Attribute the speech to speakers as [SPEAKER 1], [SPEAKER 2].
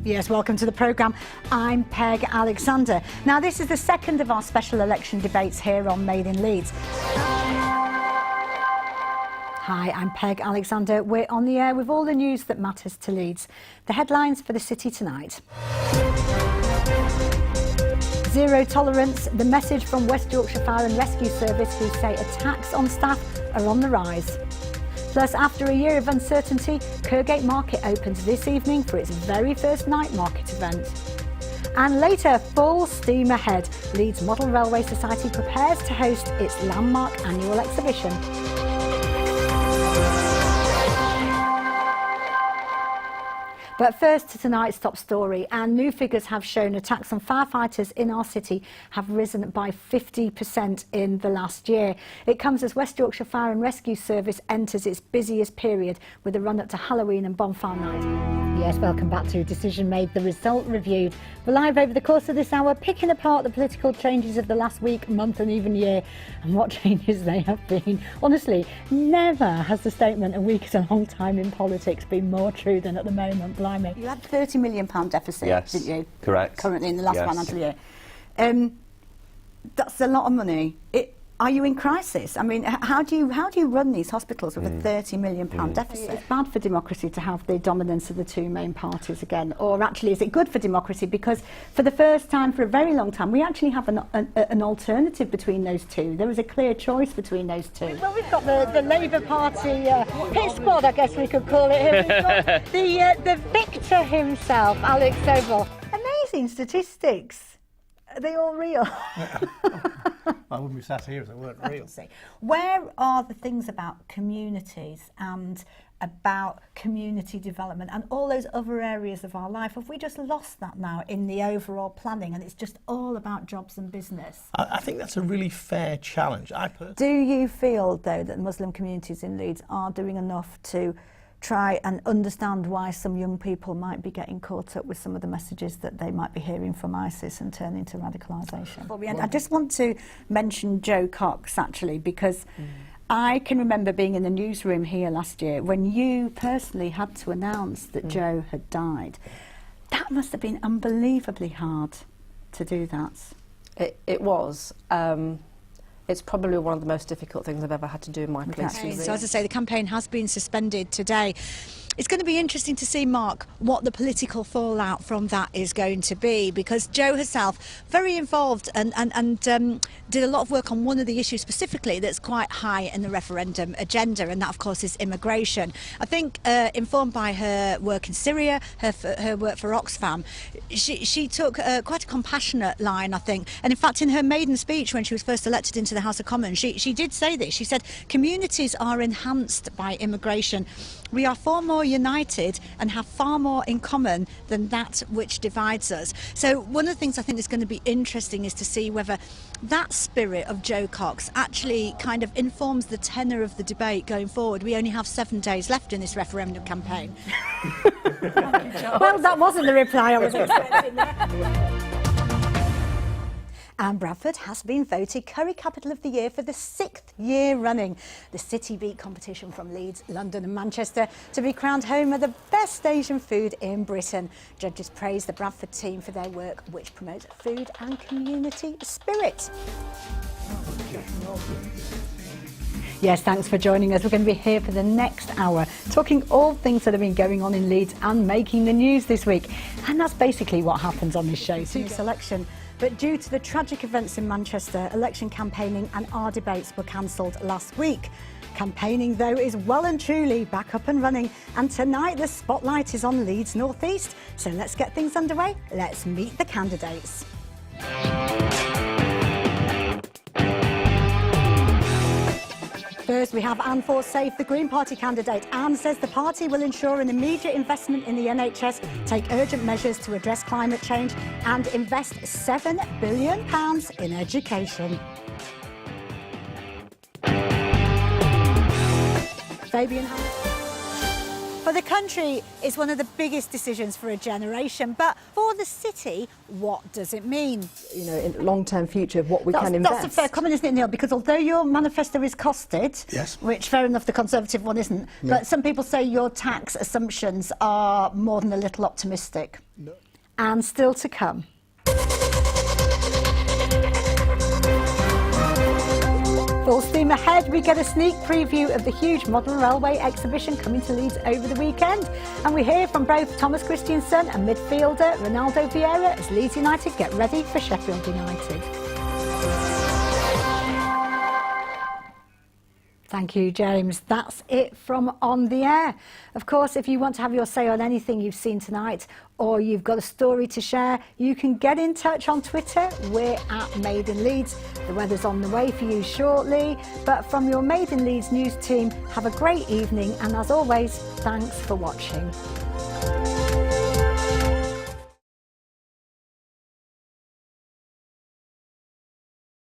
[SPEAKER 1] Yes, welcome to the programme. I'm Peg Alexander. Now, this is the second of our special election debates here on Made in Leeds. Hi, I'm Peg Alexander. We're on the air with all the news that matters to Leeds. The headlines for the city tonight. Zero tolerance, the message from West Yorkshire Fire and Rescue Service, who say attacks on staff are on the rise. Plus, after a year of uncertainty, Kirkgate Market opens this evening for its very first night market event. And later, full steam ahead, Leeds Model Railway Society prepares to host its landmark annual exhibition. But first to tonight's top story, and new figures have shown attacks on firefighters in our city have risen by 50% in the last year. It comes as West Yorkshire Fire and Rescue Service enters its busiest period with a run up to Halloween and Bonfire Night. Yes, welcome back to Decision Made, the result reviewed. We're live over the course of this hour, picking apart the political changes of the last week, month and even year, and what changes they have been. Honestly, never has the statement "a week is a long time in politics" been more true than at the moment. Blimey. You had £30 million deficit,
[SPEAKER 2] yes,
[SPEAKER 1] didn't you?
[SPEAKER 2] Correct.
[SPEAKER 1] Currently in the last financial year. That's a lot of money. Are you in crisis? I mean, how do you run these hospitals with a £30 million deficit? It's bad for democracy to have the dominance of the two main parties again, or actually is it good for democracy because for the first time for a very long time we actually have an alternative between those two. There is a clear choice between those two. Well, we've got the Labour Party hit squad, I guess we could call it here. We've got the victor himself, Alex Sobel. Amazing statistics. Are they all real?
[SPEAKER 3] I wouldn't be sat here if they weren't real.
[SPEAKER 1] Where are the things about communities and about community development and all those other areas of our life? Have we just lost that now in the overall planning and it's just all about jobs and business?
[SPEAKER 3] I think that's a really fair challenge.
[SPEAKER 1] Do you feel, though, that Muslim communities in Leeds are doing enough to try and understand why some young people might be getting caught up with some of the messages that they might be hearing from ISIS and turning to radicalisation? Well, I just want to mention Jo Cox, actually, because I can remember being in the newsroom here last year when you personally had to announce that Jo had died. That must have been unbelievably hard to do that.
[SPEAKER 4] It was. It's probably one of the most difficult things I've ever had to do in my police career.
[SPEAKER 1] So as I say, the campaign has been suspended today. It's going to be interesting to see, Mark, what the political fallout from that is going to be, because Jo herself, very involved and did a lot of work on one of the issues specifically that's quite high in the referendum agenda, and that, of course, is immigration. I think, informed by her work in Syria, her work for Oxfam, she took quite a compassionate line, I think. And in fact, in her maiden speech when she was first elected into the House of Commons, she did say this. She said, "Communities are enhanced by immigration. We are far more united and have far more in common than that which divides us." So one of the things I think is going to be interesting is to see whether that spirit of Jo Cox actually kind of informs the tenor of the debate going forward. We only have 7 days left in this referendum campaign. Well, that wasn't the reply I was expecting there. And Bradford has been voted Curry Capital of the Year for the 6th year running. The city beat competition from Leeds, London and Manchester to be crowned home of the best Asian food in Britain. Judges praised the Bradford team for their work, which promotes food and community spirit. Yes, thanks for joining us. We're going to be here for the next hour, talking all things that have been going on in Leeds and making the news this week. And that's basically what happens on this show. Selection. But due to the tragic events in Manchester, election campaigning and our debates were cancelled last week. Campaigning, though, is well and truly back up and running. And tonight the spotlight is on Leeds North East. So let's get things underway. Let's meet the candidates. First, we have Anne Forsyth, the Green Party candidate. Anne says the party will ensure an immediate investment in the NHS, take urgent measures to address climate change and invest £7 billion in education. For the country, it's one of the biggest decisions for a generation, but for the city, what does it mean?
[SPEAKER 4] You know, in the long-term future of what we can invest.
[SPEAKER 1] That's a fair comment, isn't it, Neil? Because although your manifesto is costed,
[SPEAKER 3] Yes.
[SPEAKER 1] which fair enough, the Conservative one isn't, but some people say your tax assumptions are more than a little optimistic.
[SPEAKER 3] No.
[SPEAKER 1] And still to come. Full steam ahead, we get a sneak preview of the huge modern railway exhibition coming to Leeds over the weekend. And we hear from both Thomas Christiansen and midfielder Ronaldo Vieira as Leeds United get ready for Sheffield United. Thank you, James. That's it from On the Air. Of course, if you want to have your say on anything you've seen tonight or you've got a story to share, you can get in touch on Twitter. We're at Made in Leeds. The weather's on the way for you shortly. But from your Made in Leeds news team, have a great evening. And as always, thanks for watching.